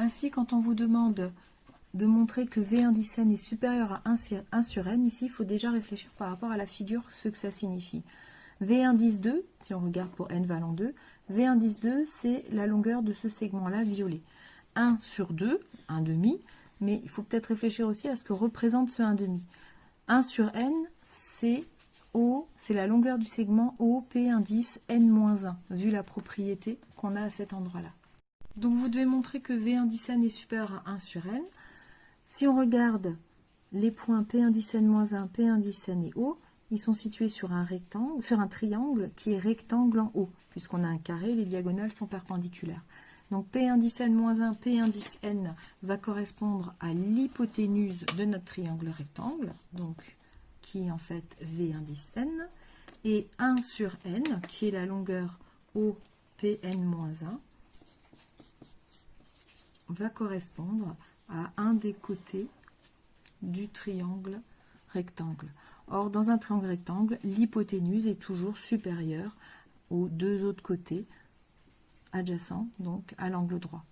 Ainsi, quand on vous demande de montrer que V indice N est supérieur à 1 sur N, ici, il faut déjà réfléchir par rapport à la figure, ce que ça signifie. V indice 2, si on regarde pour N valant 2, V indice 2, c'est la longueur de ce segment-là violet. 1 sur 2, 1 demi, mais il faut peut-être réfléchir aussi à ce que représente ce 1 demi. 1 sur N, c'est O, c'est la longueur du segment OP indice N-1, vu la propriété qu'on a à cet endroit-là. Donc vous devez montrer que V indice N est supérieur à 1 sur N. Si on regarde les points P indice N-1, P indice N et O, ils sont situés sur un rectangle, sur un triangle qui est rectangle en haut, puisqu'on a un carré, les diagonales sont perpendiculaires. Donc P indice N-1, P indice N va correspondre à l'hypoténuse de notre triangle rectangle, donc qui est en fait V indice N, et 1 sur N, qui est la longueur OPN-1, va correspondre à un des côtés du triangle rectangle. Or, dans un triangle rectangle, l'hypoténuse est toujours supérieure aux deux autres côtés adjacents, donc à l'angle droit.